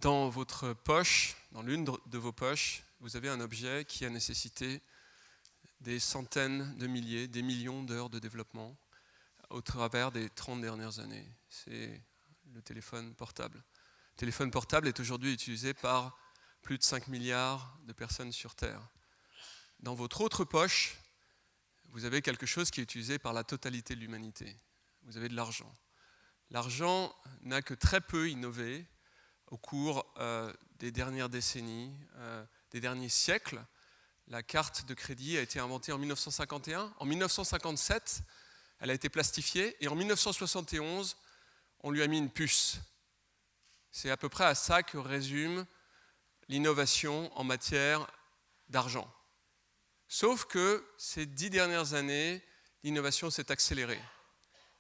Dans votre poche, dans l'une de vos poches, vous avez un objet qui a nécessité des centaines de milliers, des millions d'heures de développement au travers des 30 dernières années. C'est le téléphone portable. Le téléphone portable est aujourd'hui utilisé par plus de 5 milliards de personnes sur Terre. Dans votre autre poche, vous avez quelque chose qui est utilisé par la totalité de l'humanité. Vous avez de l'argent. L'argent n'a que très peu innové au cours des dernières décennies, des derniers siècles. La carte de crédit a été inventée en 1951. En 1957, elle a été plastifiée. Et en 1971, on lui a mis une puce. C'est à peu près à ça que résume l'innovation en matière d'argent. Sauf que ces 10 dernières années, l'innovation s'est accélérée.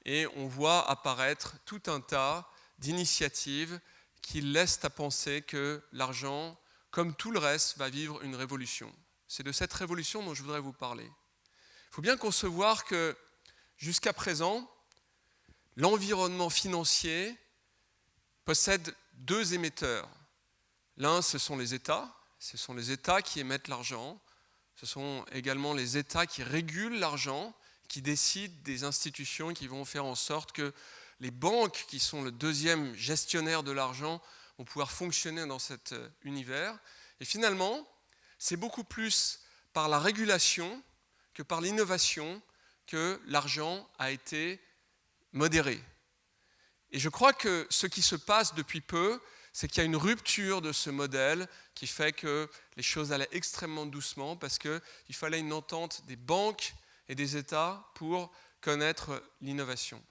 Et on voit apparaître tout un tas d'initiatives qui laissent à penser que l'argent, comme tout le reste, va vivre une révolution. C'est de cette révolution dont je voudrais vous parler. Il faut bien concevoir que jusqu'à présent, l'environnement financier possède deux émetteurs. L'un, ce sont les États qui émettent l'argent. Ce sont également les États qui régulent l'argent, qui décident des institutions qui vont faire en sorte que les banques, qui sont le deuxième gestionnaire de l'argent, vont pouvoir fonctionner dans cet univers. Et finalement, c'est beaucoup plus par la régulation que par l'innovation que l'argent a été modéré. Et je crois que ce qui se passe depuis peu, c'est qu'il y a une rupture de ce modèle qui fait que les choses allaient extrêmement doucement parce qu'il fallait une entente des banques et des États pour connaître l'innovation.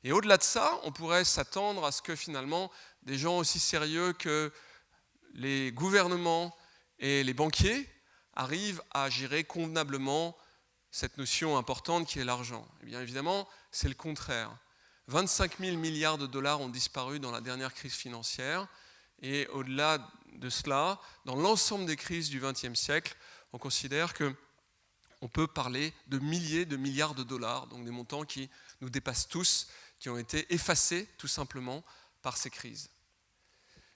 Et au-delà de ça, on pourrait s'attendre à ce que finalement des gens aussi sérieux que les gouvernements et les banquiers arrivent à gérer convenablement cette notion importante qui est l'argent. Et bien évidemment, c'est le contraire. 25 000 milliards de dollars ont disparu dans la dernière crise financière. Et au-delà de cela, dans l'ensemble des crises du XXe siècle, on considère qu'on peut parler de milliers de milliards de dollars, donc des montants qui nous dépassent tous, qui ont été effacés tout simplement par ces crises.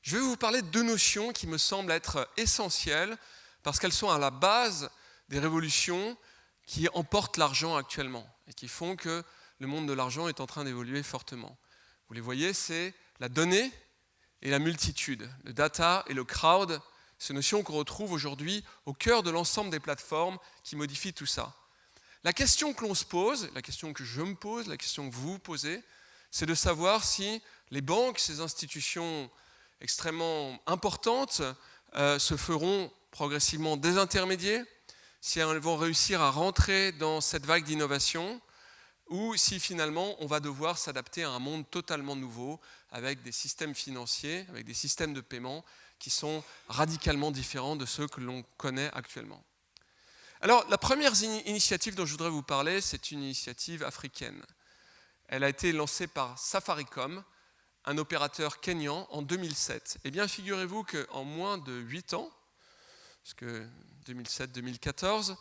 Je vais vous parler de deux notions qui me semblent être essentielles parce qu'elles sont à la base des révolutions qui emportent l'argent actuellement et qui font que le monde de l'argent est en train d'évoluer fortement. Vous les voyez, c'est la donnée et la multitude, le data et le crowd, ces notions qu'on retrouve aujourd'hui au cœur de l'ensemble des plateformes qui modifient tout ça. La question que l'on se pose, la question que je me pose, la question que vous vous posez, c'est de savoir si les banques, ces institutions extrêmement importantes, se feront progressivement désintermédier, si elles vont réussir à rentrer dans cette vague d'innovation, ou si finalement on va devoir s'adapter à un monde totalement nouveau, avec des systèmes financiers, avec des systèmes de paiement qui sont radicalement différents de ceux que l'on connaît actuellement. Alors, la première initiative dont je voudrais vous parler, c'est une initiative africaine. Elle a été lancée par Safaricom, un opérateur kényan, en 2007. Eh bien, figurez-vous qu'en moins de 8 ans, parce que 2007-2014,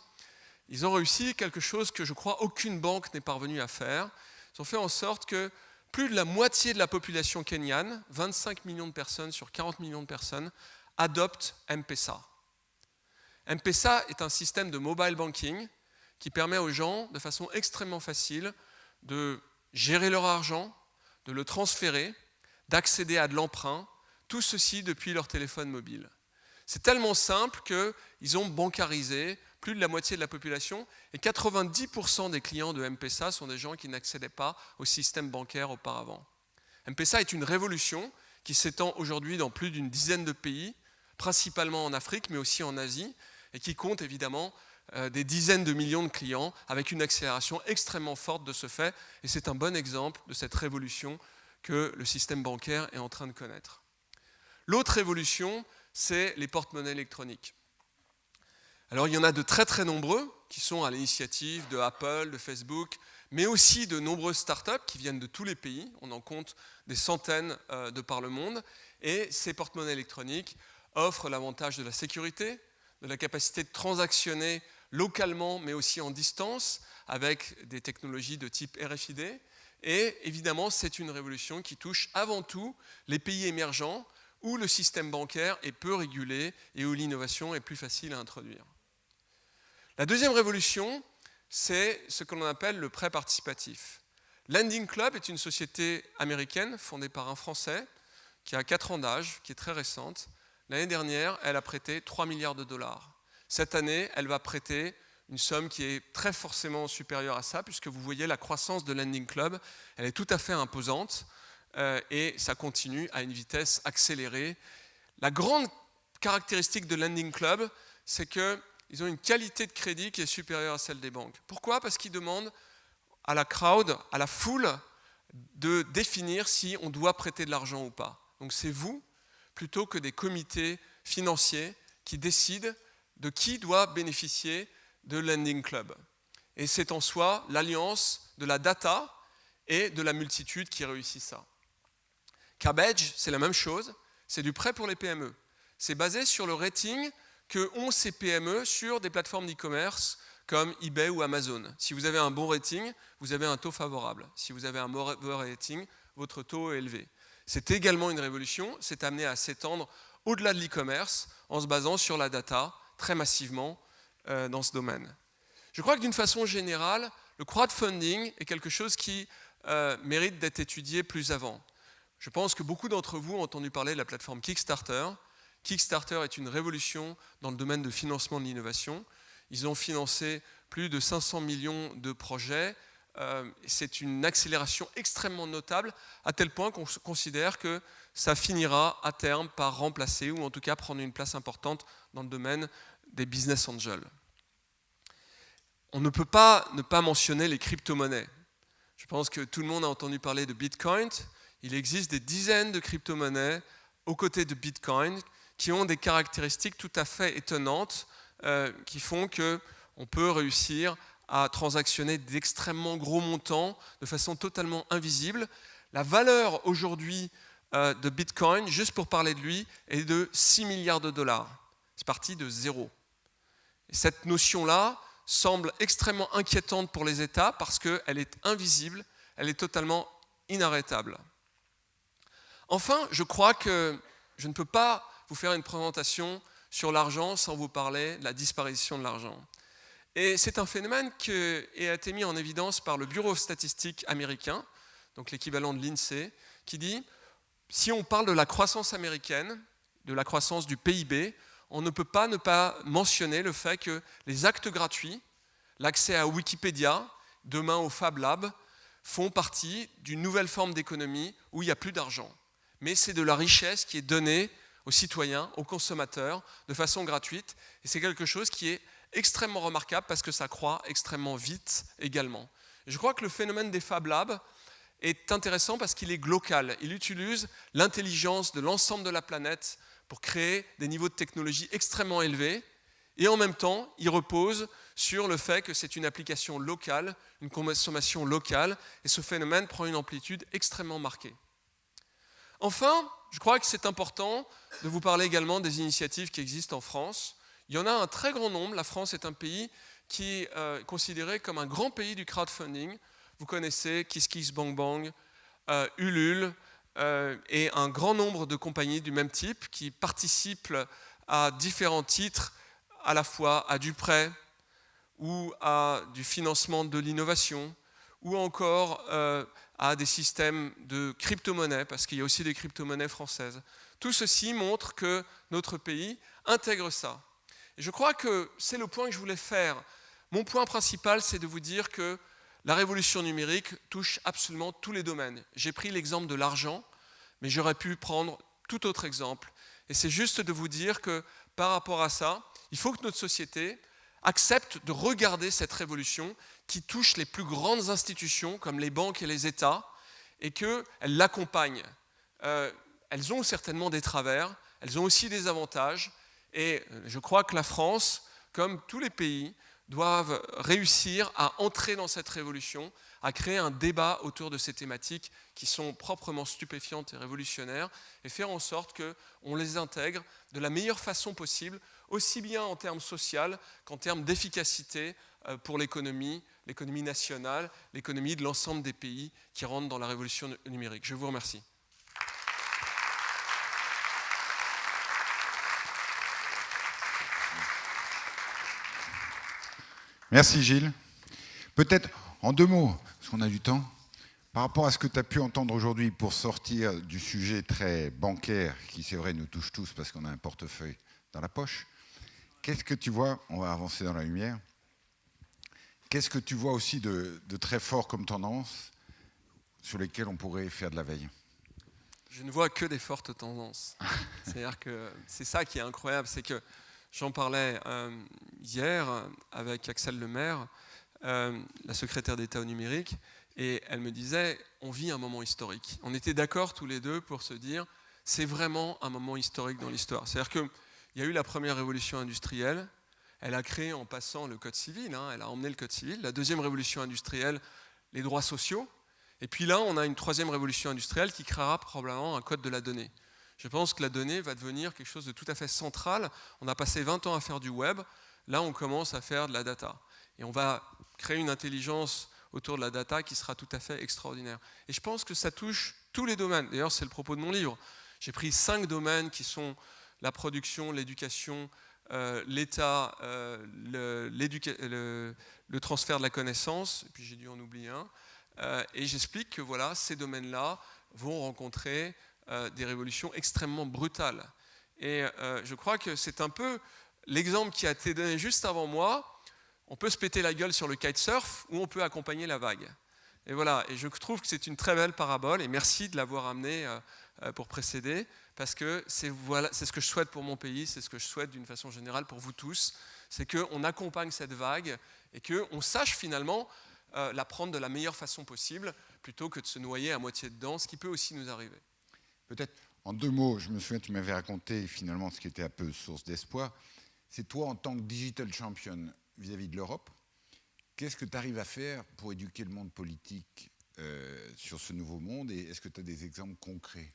ils ont réussi quelque chose que je crois aucune banque n'est parvenue à faire. Ils ont fait en sorte que plus de la moitié de la population kenyane, 25 millions de personnes sur 40 millions de personnes, adoptent M-Pesa. M-Pesa est un système de mobile banking qui permet aux gens, de façon extrêmement facile, de gérer leur argent, de le transférer, d'accéder à de l'emprunt, tout ceci depuis leur téléphone mobile. C'est tellement simple qu'ils ont bancarisé plus de la moitié de la population et 90% des clients de M-Pesa sont des gens qui n'accédaient pas au système bancaire auparavant. M-Pesa est une révolution qui s'étend aujourd'hui dans plus d'une dizaine de pays, principalement en Afrique mais aussi en Asie, et qui compte évidemment des dizaines de millions de clients avec une accélération extrêmement forte de ce fait. Et c'est un bon exemple de cette révolution que le système bancaire est en train de connaître. L'autre révolution, c'est les porte-monnaies électroniques. Alors il y en a de très très nombreux qui sont à l'initiative de Apple, de Facebook, mais aussi de nombreuses startups qui viennent de tous les pays. On en compte des centaines de par le monde. Et ces porte-monnaies électroniques offrent l'avantage de la sécurité, de la capacité de transactionner localement mais aussi en distance avec des technologies de type RFID. Et évidemment, c'est une révolution qui touche avant tout les pays émergents où le système bancaire est peu régulé et où l'innovation est plus facile à introduire. La deuxième révolution, c'est ce que l'on appelle le prêt participatif. Lending Club est une société américaine fondée par un Français qui a 4 ans d'âge, qui est très récente. L'année dernière, elle a prêté 3 milliards de dollars. Cette année, elle va prêter une somme qui est très forcément supérieure à ça, puisque vous voyez la croissance de Lending Club, elle est tout à fait imposante et ça continue à une vitesse accélérée. La grande caractéristique de Lending Club, c'est qu'ils ont une qualité de crédit qui est supérieure à celle des banques. Pourquoi ? Parce qu'ils demandent à la crowd, à la foule, de définir si on doit prêter de l'argent ou pas. Donc c'est vous, plutôt que des comités financiers qui décident de qui doit bénéficier de Lending Club. Et c'est en soi l'alliance de la data et de la multitude qui réussit ça. Cabbage, c'est la même chose, c'est du prêt pour les PME. C'est basé sur le rating que ont ces PME sur des plateformes d'e-commerce comme eBay ou Amazon. Si vous avez un bon rating, vous avez un taux favorable. Si vous avez un mauvais rating, votre taux est élevé. C'est également une révolution, c'est amené à s'étendre au-delà de l'e-commerce en se basant sur la data très massivement dans ce domaine. Je crois que d'une façon générale, le crowdfunding est quelque chose qui mérite d'être étudié plus avant. Je pense que beaucoup d'entre vous ont entendu parler de la plateforme Kickstarter. Kickstarter est une révolution dans le domaine de financement de l'innovation. Ils ont financé plus de 500 millions de projets. C'est une accélération extrêmement notable, à tel point qu'on considère que ça finira à terme par remplacer, ou en tout cas prendre une place importante dans le domaine des business angels. On ne peut pas ne pas mentionner les crypto-monnaies. Je pense que tout le monde a entendu parler de Bitcoin. Il existe des dizaines de crypto-monnaies aux côtés de Bitcoin qui ont des caractéristiques tout à fait étonnantes qui font qu'on peut réussir à transactionner d'extrêmement gros montants de façon totalement invisible. La valeur aujourd'hui de Bitcoin, juste pour parler de lui, est de 6 milliards de dollars. C'est parti de zéro. Et cette notion-là semble extrêmement inquiétante pour les États parce qu'elle est invisible, elle est totalement inarrêtable. Enfin, je crois que je ne peux pas vous faire une présentation sur l'argent sans vous parler de la disparition de l'argent. Et c'est un phénomène qui a été mis en évidence par le Bureau statistique américain, donc l'équivalent de l'INSEE, qui dit si on parle de la croissance américaine, de la croissance du PIB, on ne peut pas ne pas mentionner le fait que les actes gratuits, l'accès à Wikipédia, demain au Fab Lab, font partie d'une nouvelle forme d'économie où il n'y a plus d'argent. Mais c'est de la richesse qui est donnée aux citoyens, aux consommateurs, de façon gratuite. Et c'est quelque chose qui est extrêmement remarquable parce que ça croît extrêmement vite également. Et je crois que le phénomène des Fab Labs est intéressant parce qu'il est glocal. Il utilise l'intelligence de l'ensemble de la planète pour créer des niveaux de technologie extrêmement élevés. Et en même temps, il repose sur le fait que c'est une application locale, une consommation locale. Et ce phénomène prend une amplitude extrêmement marquée. Enfin, je crois que c'est important de vous parler également des initiatives qui existent en France. Il y en a un très grand nombre. La France est un pays qui est considéré comme un grand pays du crowdfunding. Vous connaissez KissKissBankBank, Ulule et un grand nombre de compagnies du même type qui participent à différents titres, à la fois à du prêt ou à du financement de l'innovation ou encore à des systèmes de crypto-monnaies, parce qu'il y a aussi des crypto-monnaies françaises. Tout ceci montre que notre pays intègre ça. Et je crois que c'est le point que je voulais faire. Mon point principal, c'est de vous dire que la révolution numérique touche absolument tous les domaines. J'ai pris l'exemple de l'argent, mais j'aurais pu prendre tout autre exemple. Et c'est juste de vous dire que par rapport à ça, il faut que notre société accepte de regarder cette révolution qui touche les plus grandes institutions comme les banques et les États et qu'elles l'accompagnent. Elles ont certainement des travers, elles ont aussi des avantages et je crois que la France, comme tous les pays, doivent réussir à entrer dans cette révolution, à créer un débat autour de ces thématiques qui sont proprement stupéfiantes et révolutionnaires et faire en sorte qu'on les intègre de la meilleure façon possible, aussi bien en termes sociaux qu'en termes d'efficacité pour l'économie nationale, l'économie de l'ensemble des pays qui rentrent dans la révolution numérique. Je vous remercie. Merci Gilles. Peut-être en 2 mots, parce qu'on a du temps, par rapport à ce que tu as pu entendre aujourd'hui pour sortir du sujet très bancaire, qui c'est vrai nous touche tous parce qu'on a un portefeuille dans la poche, qu'est-ce que tu vois, on va avancer dans la lumière, qu'est-ce que tu vois aussi de très fort comme tendance sur lesquelles on pourrait faire de la veille? Je ne vois que des fortes tendances. C'est-à-dire que c'est ça qui est incroyable, c'est que j'en parlais hier avec Axel Lemaire, la secrétaire d'État au numérique, et elle me disait, on vit un moment historique. On était d'accord tous les deux pour se dire, c'est vraiment un moment historique dans l'histoire. C'est-à-dire qu'il y a eu la première révolution industrielle, elle a créé en passant le code civil, elle a emmené le code civil. La deuxième révolution industrielle, les droits sociaux. Et puis là, on a une troisième révolution industrielle qui créera probablement un code de la donnée. Je pense que la donnée va devenir quelque chose de tout à fait central. On a passé 20 ans à faire du web. Là, on commence à faire de la data. Et on va créer une intelligence autour de la data qui sera tout à fait extraordinaire. Et je pense que ça touche tous les domaines. D'ailleurs, c'est le propos de mon livre. J'ai pris 5 domaines qui sont la production, l'éducation, l'État, le transfert de la connaissance, et puis j'ai dû en oublier un. Et j'explique que voilà, ces domaines-là vont rencontrer des révolutions extrêmement brutales. Et je crois que c'est un peu l'exemple qui a été donné juste avant moi. On peut se péter la gueule sur le kitesurf ou on peut accompagner la vague. Et voilà, et je trouve que c'est une très belle parabole, et merci de l'avoir amené pour précéder, parce que c'est ce que je souhaite pour mon pays, c'est ce que je souhaite d'une façon générale pour vous tous, c'est qu'on accompagne cette vague et qu'on sache finalement la prendre de la meilleure façon possible, plutôt que de se noyer à moitié dedans, ce qui peut aussi nous arriver. Peut-être en 2 mots, je me souviens, tu m'avais raconté finalement ce qui était un peu source d'espoir. C'est toi, en tant que digital champion vis-à-vis de l'Europe, qu'est-ce que tu arrives à faire pour éduquer le monde politique sur ce nouveau monde, et est-ce que tu as des exemples concrets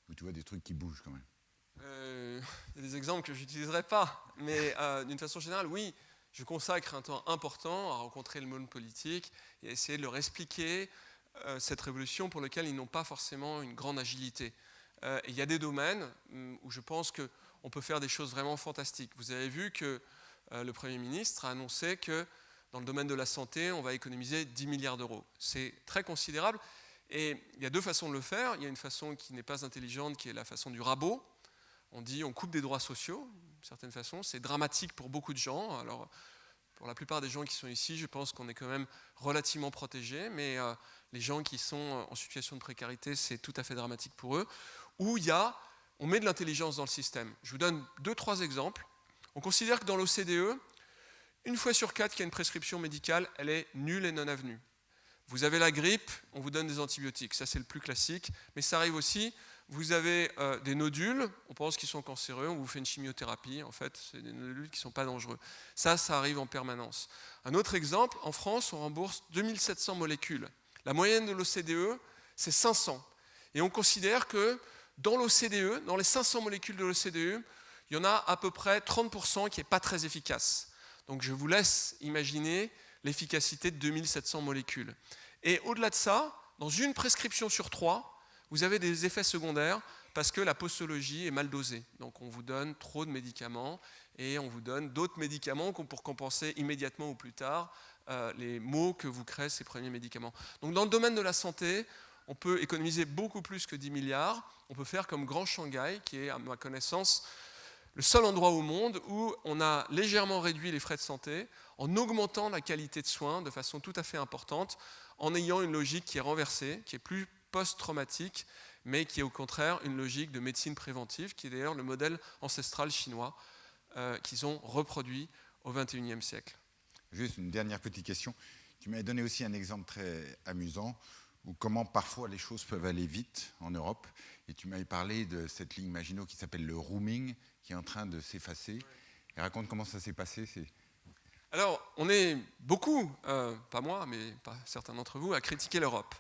où tu vois des trucs qui bougent quand même? Il y a des exemples que je n'utiliserai pas, mais d'une façon générale, oui. Je consacre un temps important à rencontrer le monde politique et à essayer de leur expliquer cette révolution pour laquelle ils n'ont pas forcément une grande agilité. Il y a des domaines où je pense qu'on peut faire des choses vraiment fantastiques. Vous avez vu que le Premier ministre a annoncé que dans le domaine de la santé, on va économiser 10 milliards d'euros. C'est très considérable et il y a 2 façons de le faire. Il y a une façon qui n'est pas intelligente, qui est la façon du rabot. On dit on coupe des droits sociaux, d'une certaine façon. C'est dramatique pour beaucoup de gens. Alors, pour la plupart des gens qui sont ici, je pense qu'on est quand même relativement protégés, mais les gens qui sont en situation de précarité, c'est tout à fait dramatique pour eux. Où on met de l'intelligence dans le système. Je vous donne 2-3 exemples. On considère que dans l'OCDE, 1 fois sur 4 qu'il y a une prescription médicale, elle est nulle et non avenue. Vous avez la grippe, on vous donne des antibiotiques. Ça, c'est le plus classique. Mais ça arrive aussi, vous avez des nodules, on pense qu'ils sont cancéreux, on vous fait une chimiothérapie. En fait, c'est des nodules qui ne sont pas dangereux. Ça arrive en permanence. Un autre exemple, en France, on rembourse 2700 molécules. La moyenne de l'OCDE, c'est 500. Et on considère que dans l'OCDE, dans les 500 molécules de l'OCDE, il y en a à peu près 30% qui n'est pas très efficace. Donc je vous laisse imaginer l'efficacité de 2700 molécules. Et au-delà de ça, dans une prescription sur 3, vous avez des effets secondaires parce que la posologie est mal dosée. Donc on vous donne trop de médicaments et on vous donne d'autres médicaments pour compenser immédiatement ou plus tard les maux que vous créent ces premiers médicaments. Donc dans le domaine de la santé, on peut économiser beaucoup plus que 10 milliards. On peut faire comme Grand Shanghai, qui est, à ma connaissance, le seul endroit au monde où on a légèrement réduit les frais de santé en augmentant la qualité de soins de façon tout à fait importante, en ayant une logique qui est renversée, qui est plus post-traumatique, mais qui est au contraire une logique de médecine préventive, qui est d'ailleurs le modèle ancestral chinois qu'ils ont reproduit au XXIe siècle. Juste une dernière petite question. Tu m'avais donné aussi un exemple très amusant, où comment parfois les choses peuvent aller vite en Europe. Et tu m'avais parlé de cette ligne Maginot qui s'appelle le roaming, qui est en train de s'effacer. Et raconte comment ça s'est passé. Alors, on est beaucoup, pas moi, mais pas certains d'entre vous, à critiquer l'Europe.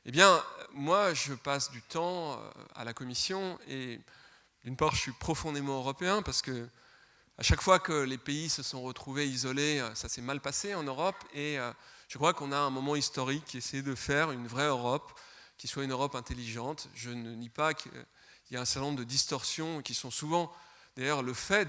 Eh bien, moi, je passe du temps à la Commission et d'une part, je suis profondément européen parce que à chaque fois que les pays se sont retrouvés isolés, ça s'est mal passé en Europe et je crois qu'on a un moment historique qui essaie de faire une vraie Europe, qui soit une Europe intelligente. Je ne nie pas qu'il y a un certain nombre de distorsions qui sont souvent, d'ailleurs, le fait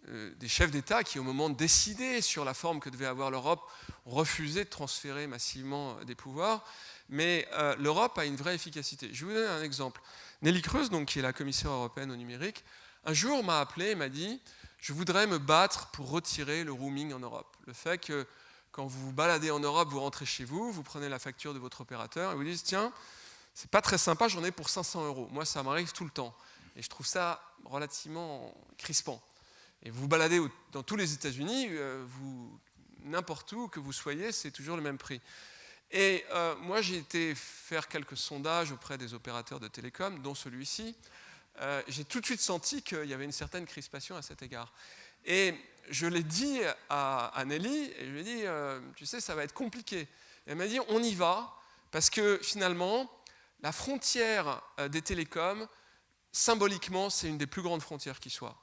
des chefs d'État qui, au moment de décider sur la forme que devait avoir l'Europe, ont refusé de transférer massivement des pouvoirs. Mais l'Europe a une vraie efficacité. Je vais vous donner un exemple. Neelie Kroes, donc, qui est la commissaire européenne au numérique, un jour m'a appelé et m'a dit « Je voudrais me battre pour retirer le roaming en Europe ». Le fait que quand vous vous baladez en Europe, vous rentrez chez vous, vous prenez la facture de votre opérateur et vous dites « Tiens, c'est pas très sympa, j'en ai pour 500 €. Moi, ça m'arrive tout le temps. Et je trouve ça relativement crispant. Et vous vous baladez dans tous les États-Unis, n'importe où que vous soyez, c'est toujours le même prix. Et moi, j'ai été faire quelques sondages auprès des opérateurs de télécom, dont celui-ci. J'ai tout de suite senti qu'il y avait une certaine crispation à cet égard. Et je l'ai dit à Neelie, et je lui ai dit, tu sais, ça va être compliqué. Et elle m'a dit, on y va, parce que finalement, la frontière des télécoms, symboliquement, c'est une des plus grandes frontières qui soit.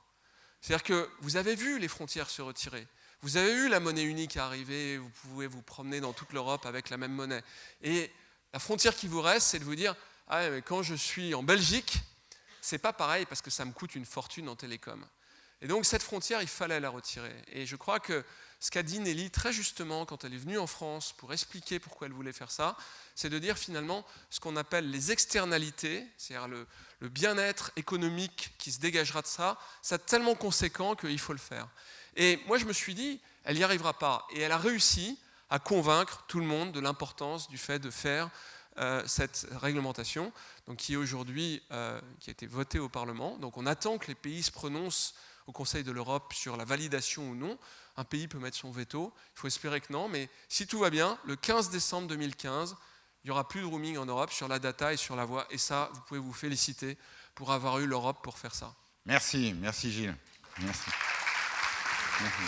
C'est-à-dire que vous avez vu les frontières se retirer. Vous avez vu la monnaie unique arriver, vous pouvez vous promener dans toute l'Europe avec la même monnaie. Et la frontière qui vous reste, c'est de vous dire, ah, mais quand je suis en Belgique, c'est pas pareil parce que ça me coûte une fortune en télécom. Et donc cette frontière, il fallait la retirer. Et je crois que ce qu'a dit Neelie très justement quand elle est venue en France pour expliquer pourquoi elle voulait faire ça, c'est de dire finalement ce qu'on appelle les externalités, c'est-à-dire le bien-être économique qui se dégagera de ça, c'est tellement conséquent qu'il faut le faire. Et moi je me suis dit, elle n'y arrivera pas. Et elle a réussi à convaincre tout le monde de l'importance du fait de faire cette réglementation, donc qui est aujourd'hui, qui a été votée au Parlement. Donc on attend que les pays se prononcent au Conseil de l'Europe sur la validation ou non. Un pays peut mettre son veto, il faut espérer que non, mais si tout va bien, le 15 décembre 2015, il n'y aura plus de roaming en Europe sur la data et sur la voix, et ça, vous pouvez vous féliciter pour avoir eu l'Europe pour faire ça. Merci, merci Gilles. Merci. Merci.